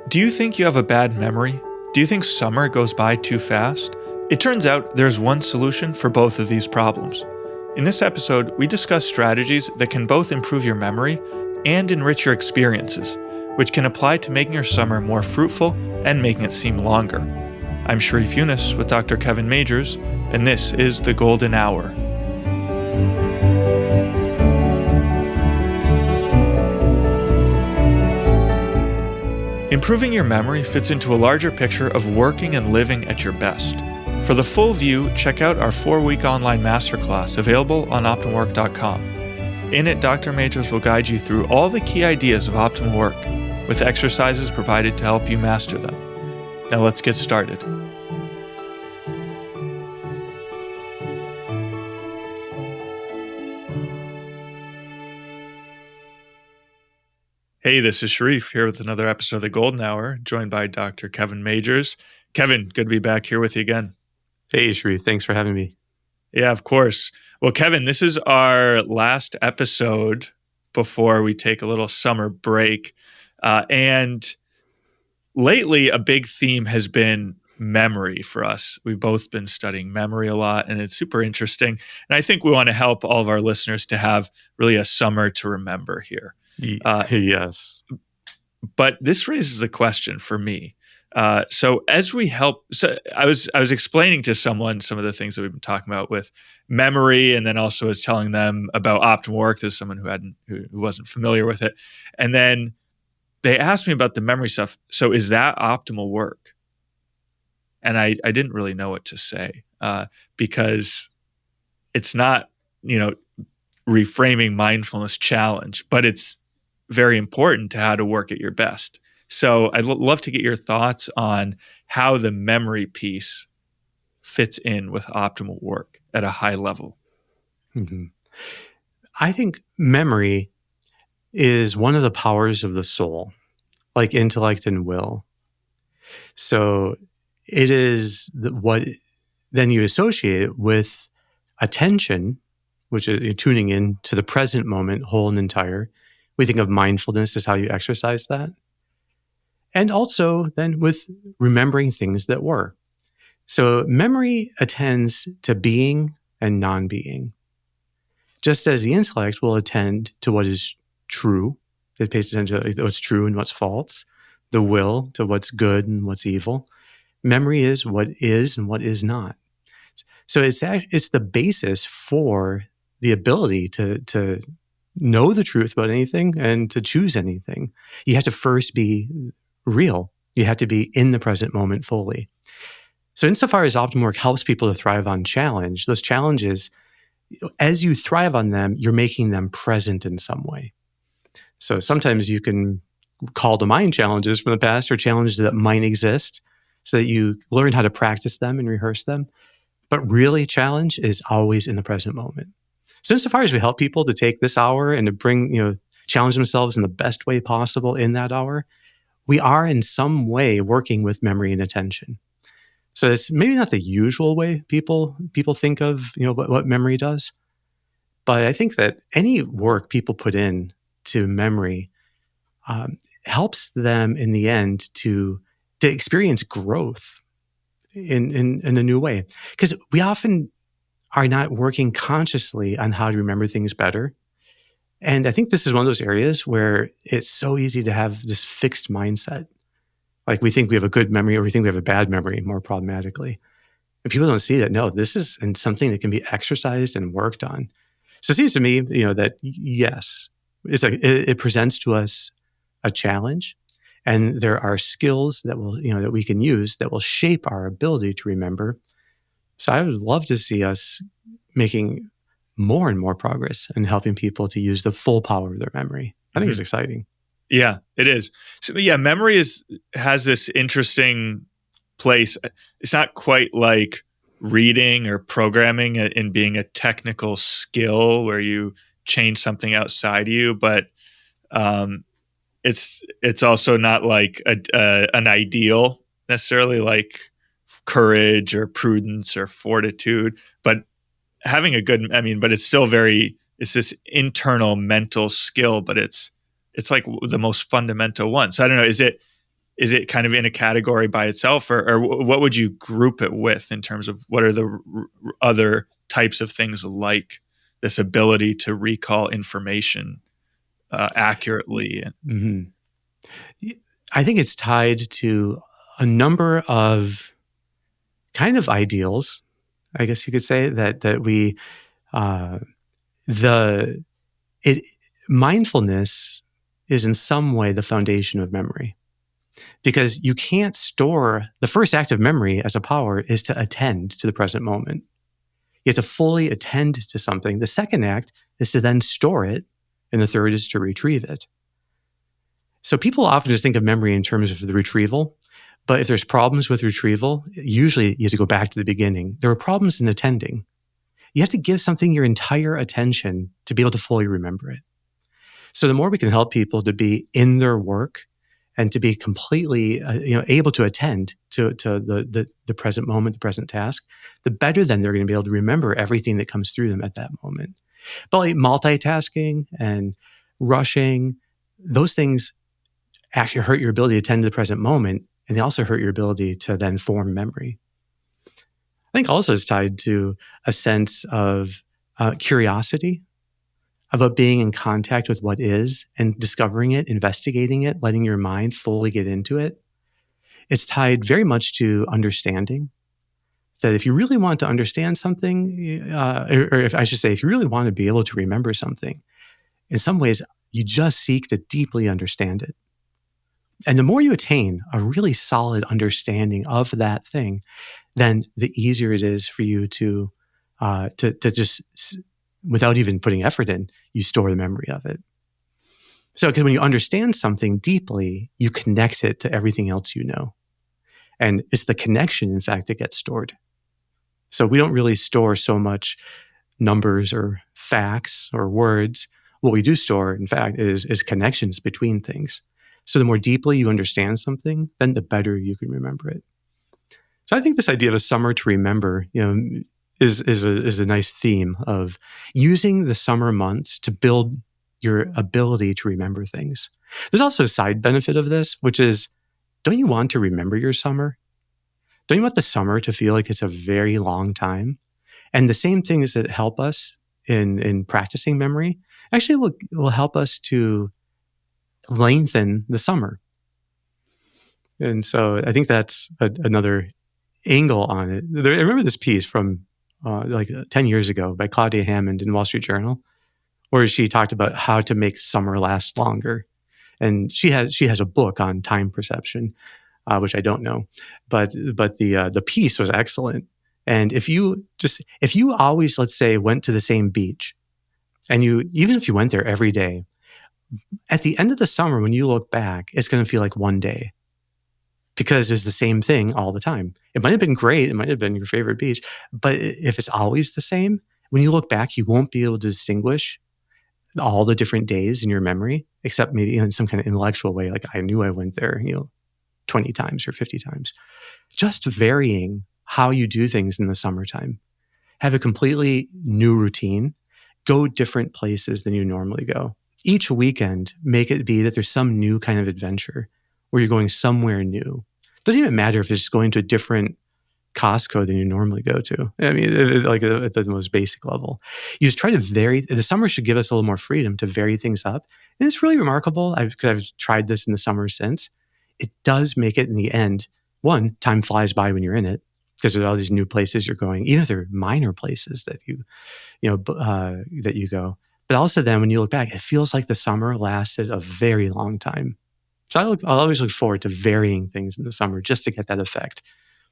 Do you think you have a bad memory? Do you think summer goes by too fast? It turns out there's one solution for both of these problems. In this episode, we discuss strategies that can both improve your memory and enrich your experiences, which can apply to making your summer more fruitful and making it seem longer. I'm Sharif Yunus with Dr. Kevin Majors, and this is The Golden Hour. Improving your memory fits into a larger picture of working and living at your best. For the full view, check out our 4-week online masterclass available on optimwork.com. In it, Dr. Majors will guide you through all the key ideas of optimal work, with exercises provided to help you master them. Now let's get started. Hey, this is Sharif here with another episode of The Golden Hour, joined by Dr. Kevin Majors. Kevin, good to be back here with you again. Hey, Sharif. Thanks for having me. Yeah, of course. Well, Kevin, this is our last episode before we take a little summer break. And lately, a big theme has been memory for us. We've both been studying memory a lot, and it's super interesting. And I think we want to help all of our listeners to have really a summer to remember here. Yes. But this raises the question for me. So I was explaining to someone some of the things that we've been talking about with memory, and then also was telling them about optimal work to someone who wasn't familiar with it. And then they asked me about the memory stuff. So is that optimal work? And I didn't really know what to say because it's not, reframing mindfulness challenge, but it's very important to how to work at your best. So I'd love to get your thoughts on how the memory piece fits in with optimal work at a high level. Mm-hmm. I think memory is one of the powers of the soul, like intellect and will. So it is what then you associate it with attention, which is tuning in to the present moment, whole and entire. We think of mindfulness as how you exercise that. And also then with remembering things that were. So memory attends to being and non-being. Just as the intellect will attend to what is true, it pays attention to what's true and what's false. The will to what's good and what's evil. Memory is what is and what is not. So it's the basis for the ability to know the truth about anything and to choose anything. You have to first be real. You have to be in the present moment fully. So insofar as optimal work helps people to thrive on challenge, those challenges, as you thrive on them, you're making them present in some way. So sometimes you can call to mind challenges from the past or challenges that might exist so that you learn how to practice them and rehearse them. But really, challenge is always in the present moment. So insofar as we help people to take this hour and to bring, challenge themselves in the best way possible in that hour, we are in some way working with memory and attention. So it's maybe not the usual way people think of, what memory does. But I think that any work people put in to memory helps them in the end to experience growth in a new way. Because we often are not working consciously on how to remember things better. And I think this is one of those areas where it's so easy to have this fixed mindset. Like we think we have a good memory or we think we have a bad memory more problematically. And people don't see that, no, this is something that can be exercised and worked on. So it seems to me, that yes, it presents to us a challenge. And there are skills that will, that we can use that will shape our ability to remember. So I would love to see us making more and more progress in helping people to use the full power of their memory. I think it's exciting. Yeah, it is. So yeah, memory has this interesting place. It's not quite like reading or programming in being a technical skill where you change something outside of you, but it's also not like an ideal necessarily, like courage or prudence or fortitude, but having but it's still it's this internal mental skill, but it's like the most fundamental one. So I don't know, is it is it kind of in a category by itself, or what would you group it with in terms of what are the other types of things like this ability to recall information accurately? Mhm. I think it's tied to a number of kind of ideals, I guess you could say, that we uh, the it mindfulness is in some way the foundation of memory, because you can't store the first act of memory as a power is to attend to the present moment. You have to fully attend to something. The second act is to then store it, and the third is to retrieve it. So people often just think of memory in terms of the retrieval, but if there's problems with retrieval, usually you have to go back to the beginning. There are problems in attending. You have to give something your entire attention to be able to fully remember it. So the more we can help people to be in their work and to be completely able to attend to the present moment, the present task, the better then they're going to be able to remember everything that comes through them at that moment. But like multitasking and rushing, those things actually hurt your ability to attend to the present moment, and they also hurt your ability to then form memory. I think also it's tied to a sense of curiosity about being in contact with what is and discovering it, investigating it, letting your mind fully get into it. It's tied very much to understanding. That if you really want to understand something, or if I should say, if you really want to be able to remember something, in some ways, you just seek to deeply understand it. And the more you attain a really solid understanding of that thing, then the easier it is for you to just, without even putting effort in, you store the memory of it. So, because when you understand something deeply, you connect it to everything else you know. And it's the connection, in fact, that gets stored. So we don't really store so much numbers or facts or words. What we do store, in fact, is connections between things. So the more deeply you understand something, then the better you can remember it. So I think this idea of a summer to remember, is a nice theme of using the summer months to build your ability to remember things. There's also a side benefit of this, which is, don't you want to remember your summer? Don't you want the summer to feel like it's a very long time? And the same things that help us in practicing memory actually will help us to lengthen the summer. And so I think that's another angle on it. I remember this piece from 10 years ago by Claudia Hammond in Wall Street Journal, where she talked about how to make summer last longer. And she has a book on time perception, which I don't know, but the piece was excellent. And if you always, let's say, went to the same beach, and even if you went there every day, at the end of the summer, when you look back, it's going to feel like one day, because it's the same thing all the time. It might have been great, it might have been your favorite beach, but if it's always the same, when you look back, you won't be able to distinguish all the different days in your memory, except maybe in some kind of intellectual way, like I knew I went there, 20 times or 50 times. Just varying how you do things in the summertime. Have a completely new routine. Go different places than you normally go. Each weekend, make it be that there's some new kind of adventure where you're going somewhere new. It doesn't even matter if it's just going to a different Costco than you normally go to. I mean, like at the most basic level. You just try to vary. The summer should give us a little more freedom to vary things up. And it's really remarkable. I've tried this in the summer since. It does make it in the end. One, time flies by when you're in it, because there's all these new places you're going, even if they're minor places that that you go. But also then when you look back, it feels like the summer lasted a very long time. So I'll always look forward to varying things in the summer just to get that effect,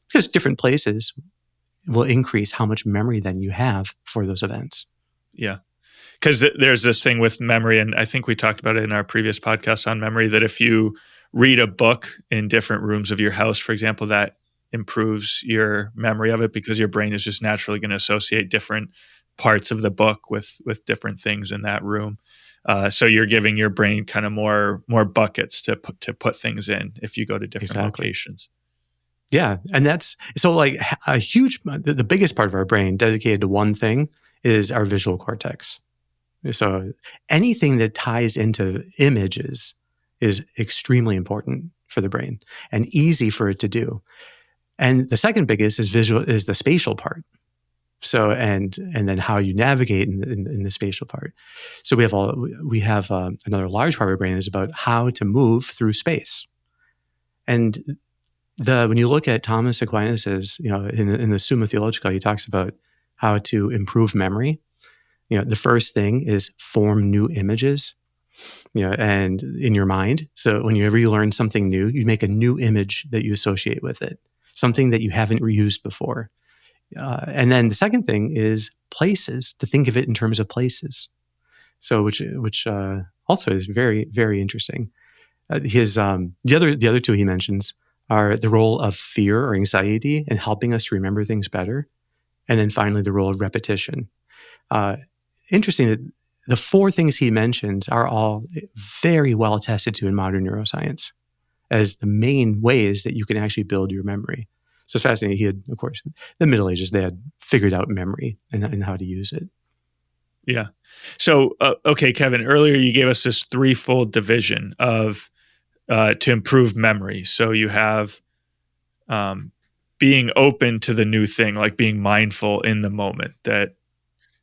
because different places will increase how much memory then you have for those events. Yeah. Because there's this thing with memory, and I think we talked about it in our previous podcast on memory, that if you read a book in different rooms of your house, for example, that improves your memory of it, because your brain is just naturally going to associate different parts of the book with different things in that room. So you're giving your brain kind of more buckets to put things in if you go to different locations. Yeah, and that's so like a huge, the biggest part of our brain dedicated to one thing is our visual cortex. So anything that ties into images is extremely important. for the brain and easy for it to do. And the second biggest is the spatial part. So and then how you navigate in the spatial part. So we have another large part of our brain is about how to move through space. And when you look at Thomas Aquinas's, in the Summa Theologica, he talks about how to improve memory. The first thing is form new images, and in your mind. So whenever you learn something new, you make a new image that you associate with it, something that you haven't reused before. And then the second thing is places, to think of it in terms of places. So which also is very, very interesting. The other two he mentions are the role of fear or anxiety in helping us to remember things better. And then finally, the role of repetition. Interesting that the four things he mentions are all very well attested to in modern neuroscience as the main ways that you can actually build your memory. So it's fascinating. He had, of course, the Middle Ages, they had figured out memory and how to use it. Yeah. So, okay, Kevin, earlier you gave us this threefold division of to improve memory. So you have being open to the new thing, like being mindful in the moment, that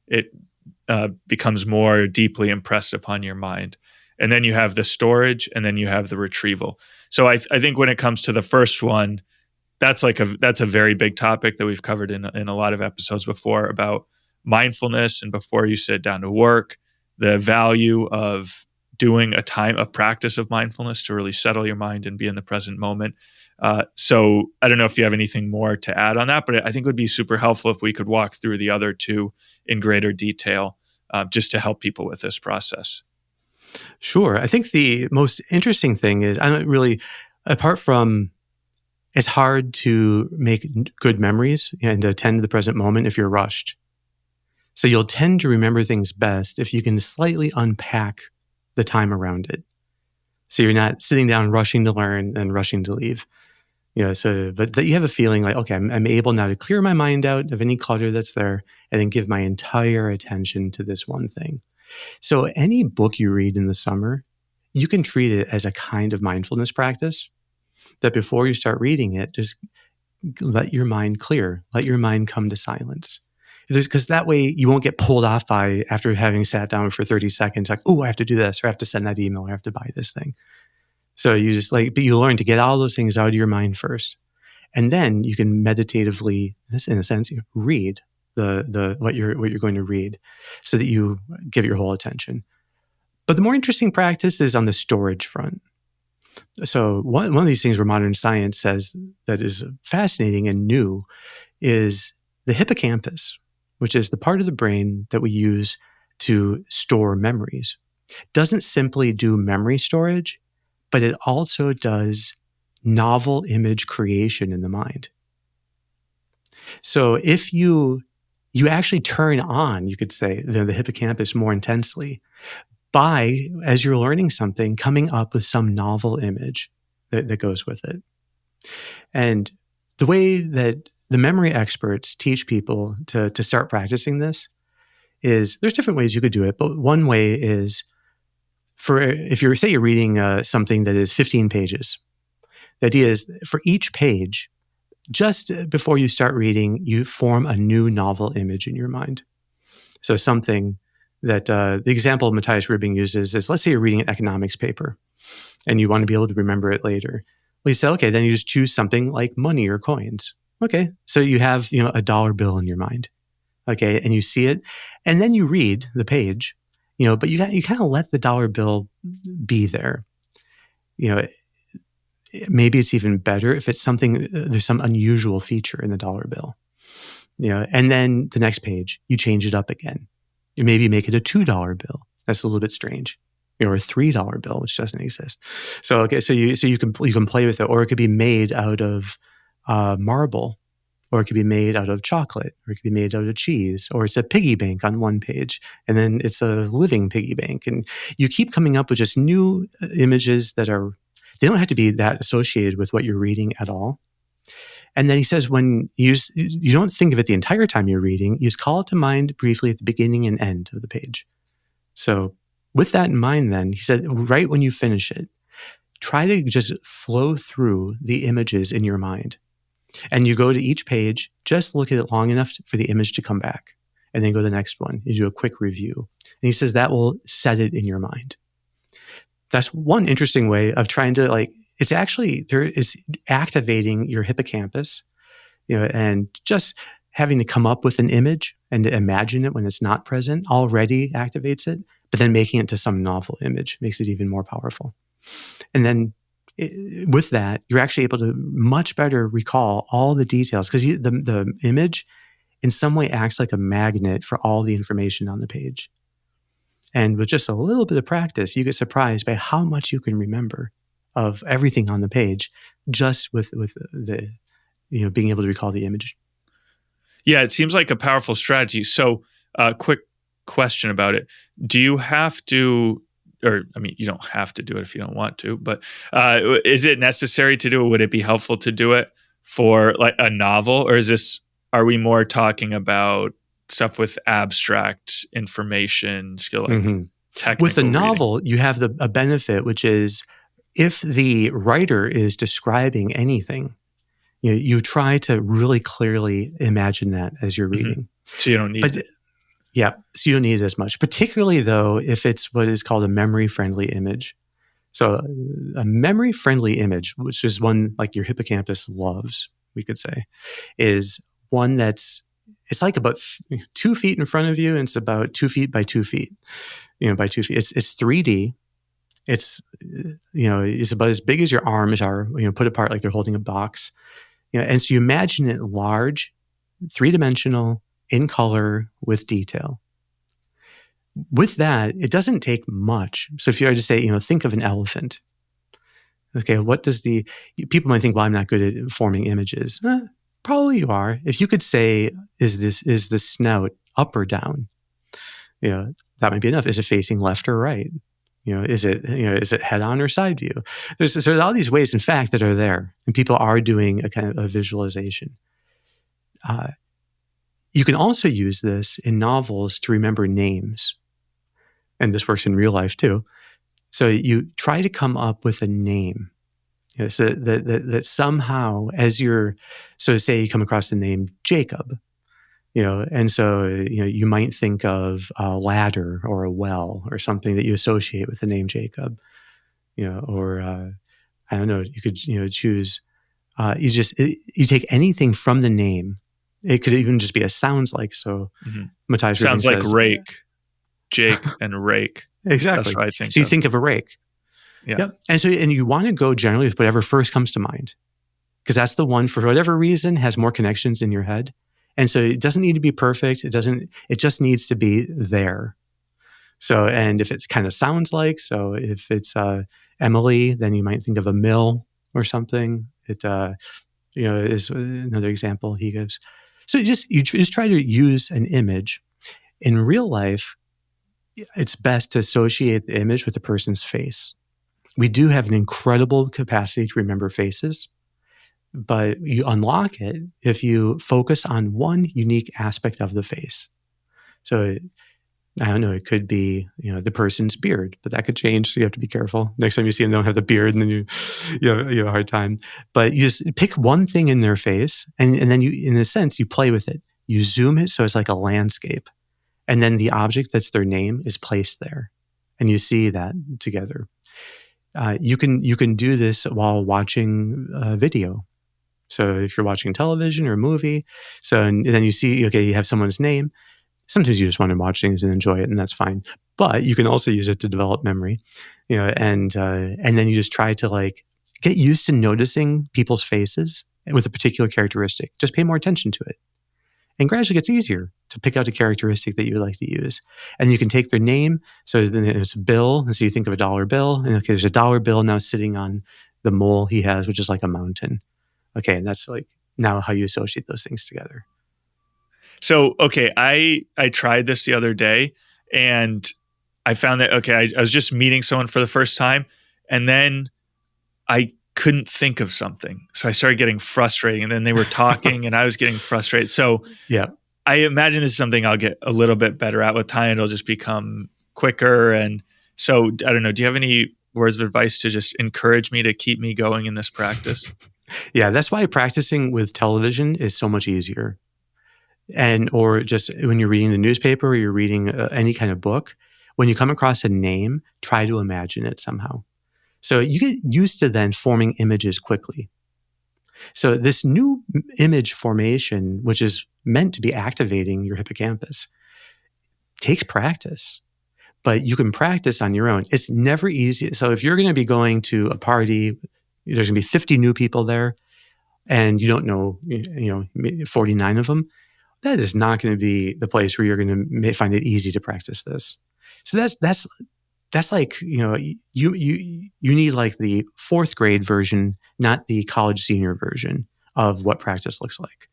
it becomes more deeply impressed upon your mind. And then you have the storage, and then you have the retrieval. So I think when it comes to the first one, that's a very big topic that we've covered in a lot of episodes before about mindfulness and before you sit down to work, the value of doing a practice of mindfulness to really settle your mind and be in the present moment. So I don't know if you have anything more to add on that, but I think it would be super helpful if we could walk through the other two in greater detail, just to help people with this process. Sure. I think the most interesting thing is, apart from it's hard to make good memories and to attend to the present moment if you're rushed. So you'll tend to remember things best if you can slightly unpack the time around it. So you're not sitting down rushing to learn and rushing to leave. But that you have a feeling like, okay, I'm able now to clear my mind out of any clutter that's there and then give my entire attention to this one thing. So any book you read in the summer, you can treat it as a kind of mindfulness practice that before you start reading it, just let your mind clear, let your mind come to silence. Because that way you won't get pulled off by, after having sat down for 30 seconds, like, oh, I have to do this, or I have to send that email, or I have to buy this thing. So but you learn to get all those things out of your mind first. And then you can meditatively, in a sense, read what you're going to read so that you give your whole attention. But the more interesting practice is on the storage front. So one of these things where modern science says that is fascinating and new is the hippocampus, which is the part of the brain that we use to store memories. Doesn't simply do memory storage, but it also does novel image creation in the mind. So if you actually turn on, you could say, the hippocampus more intensely by, as you're learning something, coming up with some novel image that goes with it. And the way that the memory experts teach people to start practicing this is, there's different ways you could do it, but one way is, if you're reading something that is 15 pages, the idea is for each page, just before you start reading, you form a new novel image in your mind. So something that the example Matthias Rubing uses is, let's say you're reading an economics paper and you want to be able to remember it later. Well, you say, okay, then you just choose something like money or coins. Okay, so you have a dollar bill in your mind. Okay, and you see it, and then you read the page, but you kind of let the dollar bill be there. Maybe it's even better if it's something, there's some unusual feature in the dollar bill. And then the next page, you change it up again. You maybe make it a $2 bill. That's a little bit strange. Or a $3 bill, which doesn't exist. So you can play with it, or it could be made out of marble, or it could be made out of chocolate, or it could be made out of cheese, or it's a piggy bank on one page, and then it's a living piggy bank. And you keep coming up with just new images they don't have to be that associated with what you're reading at all. And then he says, when you don't think of it the entire time you're reading, you just call it to mind briefly at the beginning and end of the page. So with that in mind, then, he said, right when you finish it, try to just flow through the images in your mind. And you go to each page, just look at it long enough for the image to come back, and then go to the next one. You do a quick review. And he says that will set it in your mind. That's one interesting way of trying to it's actually, there is activating your hippocampus, and just having to come up with an image and to imagine it when it's not present already activates it, but then making it to some novel image makes it even more powerful. And then with that, you're actually able to much better recall all the details, because the image in some way acts like a magnet for all the information on the page. And with just a little bit of practice, you get surprised by how much you can remember of everything on the page, just with the being able to recall the image. Yeah, it seems like a powerful strategy. So, quick question about it. Do you have to, or I mean, you don't have to do it if you don't want to, but is it necessary to do it? Would it be helpful to do it for like a novel? Or are we more talking about stuff with abstract information, skill, like technical With the reading? novel, you have a benefit, which is if the writer is describing anything, you try to really clearly imagine that as you're reading. So you don't need it. Yeah, so you don't need it as much, particularly though if it's what is called a memory-friendly image. So a memory-friendly image, which is one like your hippocampus loves, we could say, is one it's like about 2 feet in front of you, and it's about 2 feet by 2 feet, by 2 feet. It's 3D. It's, it's about as big as your arms are, put apart like they're holding a box. And so you imagine it large, 3-dimensional, in color, with detail. With that, it doesn't take much. So if you were to say, think of an elephant. Okay, people might think, well, I'm not good at forming images. Probably you are. If you could say, is the snout up or down? That might be enough. Is it facing left or right? Is it head on or side view? There's all these ways, in fact, that are there, and people are doing a kind of a visualization. You can also use this in novels to remember names, and this works in real life too. So you try to come up with a name, so that somehow, so say you come across the name Jacob, and so you might think of a ladder or a well or something that you associate with the name Jacob, or I don't know. You could choose. You take anything from the name. It could even just be a sounds like. So Matthias sounds Rubin like says, rake, Jake and rake. Exactly. That's what I think. So you think of a rake. Yeah. Yep. And you want to go generally with whatever first comes to mind, because that's the one, for whatever reason, has more connections in your head. And so it doesn't need to be perfect. It just needs to be there. So, and if it kind of sounds like, so if it's Emily, then you might think of a mill or something. It is another example he gives. So you just try to use an image. In real life, it's best to associate the image with the person's face. We do have an incredible capacity to remember faces, but you unlock it if you focus on one unique aspect of the face. So I don't know, it could be, the person's beard, but that could change. So you have to be careful. Next time you see them, they don't have the beard, and then you have a hard time. But you just pick one thing in their face, and then you, in a sense, you play with it. You zoom it so it's like a landscape. And then the object that's their name is placed there. And you see that together. You can do this while watching video. So if you're watching television or a movie, and then you see, okay, you have someone's name. Sometimes you just want to watch things and enjoy it, and that's fine. But you can also use it to develop memory, and then you just try to get used to noticing people's faces with a particular characteristic. Just pay more attention to it, and gradually it gets easier to pick out a characteristic that you would like to use. And you can take their name. So then it's Bill, and so you think of a dollar bill, and okay, there's a dollar bill now sitting on the mole he has, which is like a mountain. Okay, and that's now how you associate those things together. So, okay, I tried this the other day, and I found that, okay, I was just meeting someone for the first time, and then I couldn't think of something. So I started getting frustrated, and then they were talking and I was getting frustrated. So yeah, I imagine this is something I'll get a little bit better at with time. It'll just become quicker. And so I don't know, do you have any words of advice to just encourage me to keep me going in this practice? Yeah, that's why practicing with television is so much easier. And or just when you're reading the newspaper or you're reading any kind of book, when you come across a name, try to imagine it somehow. So you get used to then forming images quickly. So this new image formation, which is meant to be activating your hippocampus, takes practice. But you can practice on your own. It's never easy. So if you're going to be going to a party, there's going to be 50 new people there, and you don't know, 49 of them. That is not going to be the place where you're going to find it easy to practice this. So that's like, you need like the fourth grade version, not the college senior version of what practice looks like.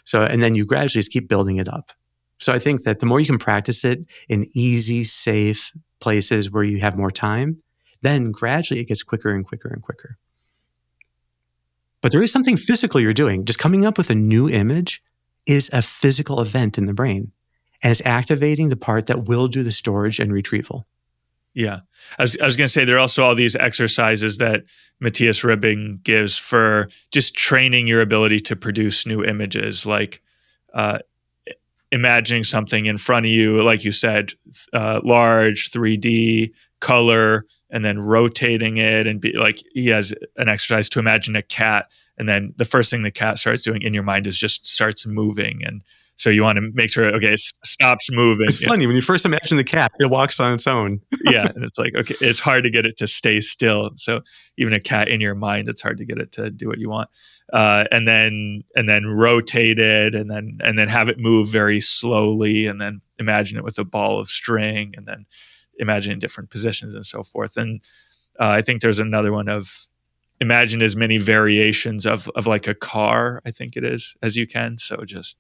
So, and then you gradually just keep building it up. So I think that the more you can practice it in easy, safe places where you have more time, then gradually it gets quicker and quicker and quicker. But there is something physical you're doing. Just coming up with a new image is a physical event in the brain. And it's activating the part that will do the storage and retrieval. Yeah. I was going to say there are also all these exercises that Matthias Ribbing gives for just training your ability to produce new images, like imagining something in front of you, like you said, large, 3D, color, and then rotating it. And like he has an exercise to imagine a cat. And then the first thing the cat starts doing in your mind is just starts moving. And so you want to make sure, okay, it stops moving. It's funny. When you first imagine the cat, it walks on its own. Yeah. And it's like, okay, it's hard to get it to stay still. So even a cat in your mind, it's hard to get it to do what you want. And then rotate it and then have it move very slowly, and then imagine it with a ball of string, and then imagine in different positions and so forth. And I think there's another one of imagine as many variations of like a car, I think it is, as you can. So just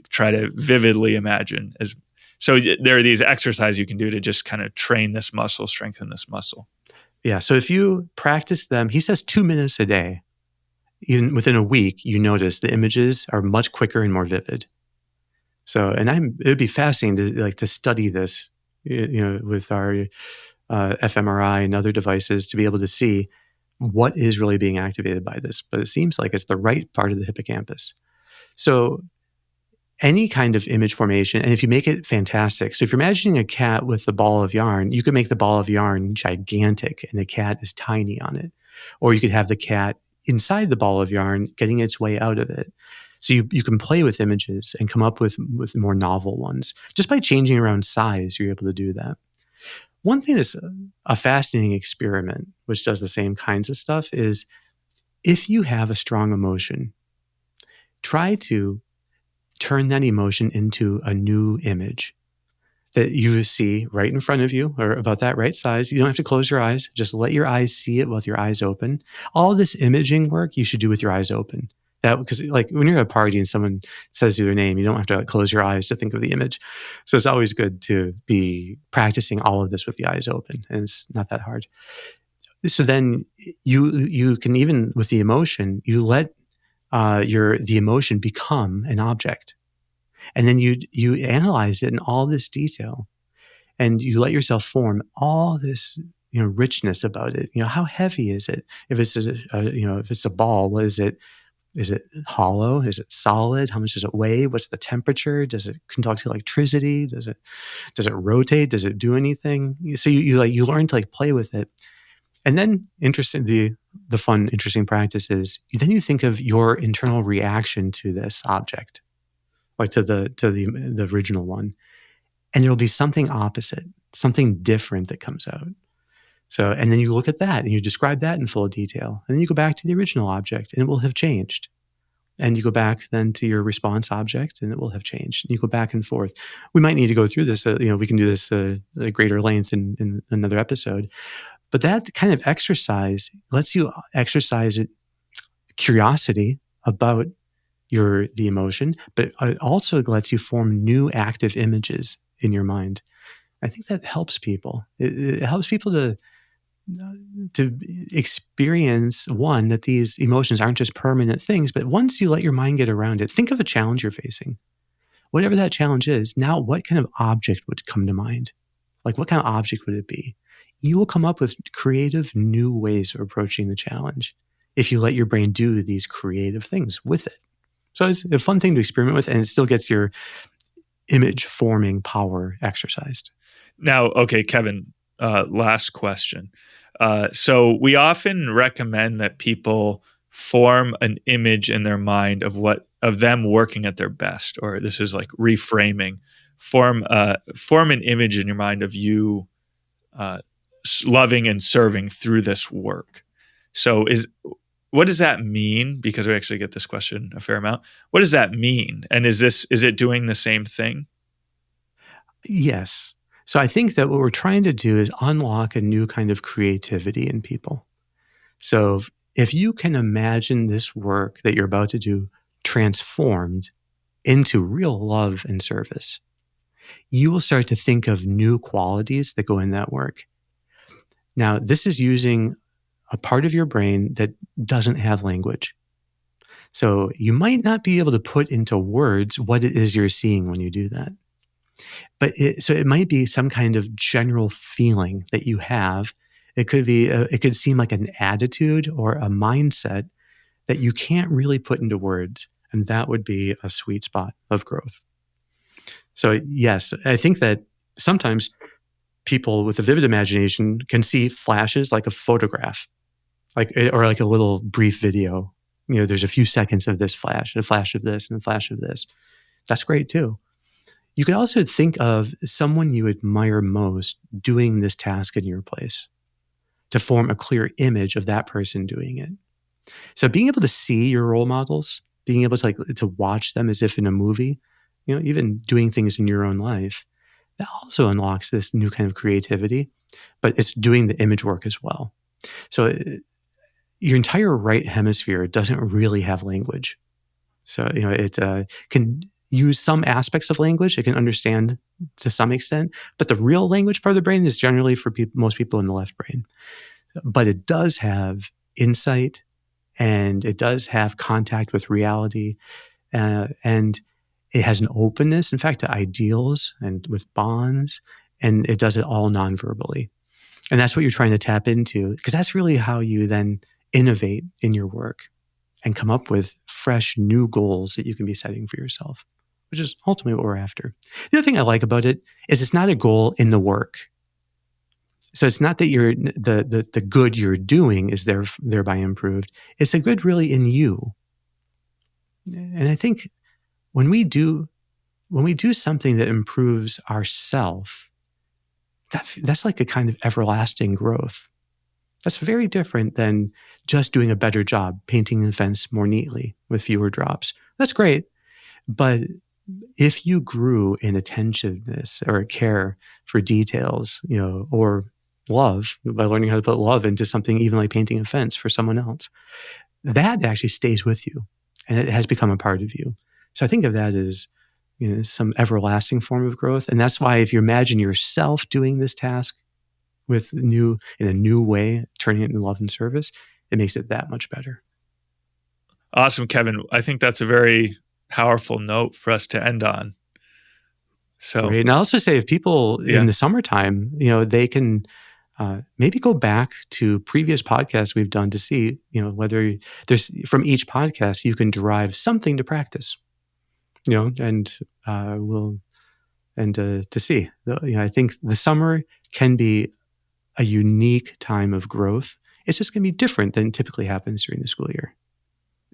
try to vividly imagine so there are these exercises you can do to just kind of train this muscle, strengthen this muscle. Yeah. So if you practice them, he says 2 minutes a day, even within a week, you notice the images are much quicker and more vivid. So, and it would be fascinating to study this, with our fMRI and other devices to be able to see what is really being activated by this. But it seems like it's the right part of the hippocampus. So any kind of image formation, and if you make it fantastic. So if you're imagining a cat with the ball of yarn, you could make the ball of yarn gigantic and the cat is tiny on it. Or you could have the cat inside the ball of yarn getting its way out of it. So you can play with images and come up with more novel ones. Just by changing around size, you're able to do that. One thing that's a fascinating experiment, which does the same kinds of stuff, is if you have a strong emotion, try to turn that emotion into a new image that you see right in front of you, or about that right size. You don't have to close your eyes. Just let your eyes see it with your eyes open. All this imaging work you should do with your eyes open. Because like when you're at a party and someone says your name, you don't have to close your eyes to think of the image. So it's always good to be practicing all of this with the eyes open, and it's not that hard. So then you can, even with the emotion, you let the emotion become an object. And then you analyze it in all this detail, and you let yourself form all this, richness about it. How heavy is it? If it's a ball, what is it? Is it hollow? Is it solid? How much does it weigh? What's the temperature? Does it conduct electricity? Does it rotate? Does it do anything? So you learn to play with it. And then the fun, interesting practice is you think of your internal reaction to this object, like to the original one. And there'll be something opposite, something different that comes out. So, and then you look at that and you describe that in full detail. And then you go back to the original object and it will have changed. And you go back then to your response object and it will have changed. And you go back and forth. We might need to go through this. We can do this at greater length in another episode. But that kind of exercise lets you exercise curiosity about the emotion, but it also lets you form new active images in your mind. I think that helps people. It helps people to experience, one, that these emotions aren't just permanent things, but once you let your mind get around it, think of a challenge you're facing. Whatever that challenge is, now what kind of object would come to mind? Like what kind of object would it be? you will come up with creative new ways of approaching the challenge if you let your brain do these creative things with it. So it's a fun thing to experiment with, and it still gets your image forming power exercised. Now, okay, Kevin, last question. So we often recommend that people form an image in their mind of them working at their best, or this is like reframing. Form an image in your mind of you loving and serving through this work. So what does that mean? Because we actually get this question a fair amount. What does that mean? And is it doing the same thing? Yes. So I think that what we're trying to do is unlock a new kind of creativity in people. So if you can imagine this work that you're about to do transformed into real love and service, you will start to think of new qualities that go in that work. Now, this is using a part of your brain that doesn't have language. So you might not be able to put into words what it is you're seeing when you do that. But it might be some kind of general feeling that you have. It could be, it could seem like an attitude or a mindset that you can't really put into words. And that would be a sweet spot of growth. So yes, I think that sometimes people with a vivid imagination can see flashes like a photograph, or like a little brief video. There's a few seconds of this flash, and a flash of this, and a flash of this. That's great too. You could also think of someone you admire most doing this task in your place to form a clear image of that person doing it. So being able to see your role models, being able to watch them as if in a movie, even doing things in your own life, that also unlocks this new kind of creativity, but it's doing the image work as well. So your entire right hemisphere doesn't really have language. So, it can use some aspects of language. It can understand to some extent, but the real language part of the brain is generally for most people in the left brain. But it does have insight, and it does have contact with reality, and it has an openness, in fact, to ideals and with bonds, and it does it all non-verbally. And that's what you're trying to tap into, because that's really how you then innovate in your work and come up with fresh new goals that you can be setting for yourself, which is ultimately what we're after. The other thing I like about it is it's not a goal in the work. So it's not that the good you're doing is thereby improved. It's a good really in you. And I think when we do something that improves ourself, that's like a kind of everlasting growth. That's very different than just doing a better job painting the fence more neatly with fewer drops. That's great. But if you grew in attentiveness or care for details, or love, by learning how to put love into something even like painting a fence for someone else, that actually stays with you and it has become a part of you. So I think of that as some everlasting form of growth. And that's why if you imagine yourself doing this task in a new way, turning it into love and service, it makes it that much better. Awesome, Kevin. I think that's a very powerful note for us to end on. So, great. And I also say if people in the summertime, they can maybe go back to previous podcasts we've done to see, whether there's from each podcast you can derive something to practice, and to see. I think the summer can be a unique time of growth. It's just going to be different than typically happens during the school year.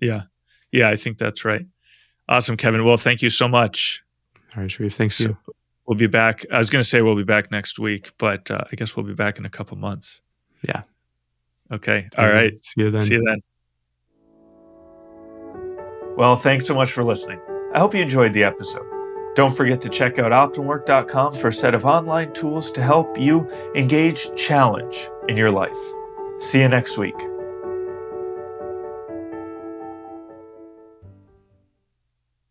Yeah, I think that's right. Awesome, Kevin. Well, thank you so much. All right, Sharif, thanks you. We'll be back. I was going to say we'll be back next week, but I guess we'll be back in a couple months. Yeah. Okay. All right. See you then. Well, thanks so much for listening. I hope you enjoyed the episode. Don't forget to check out optimwork.com for a set of online tools to help you engage challenge in your life. See you next week.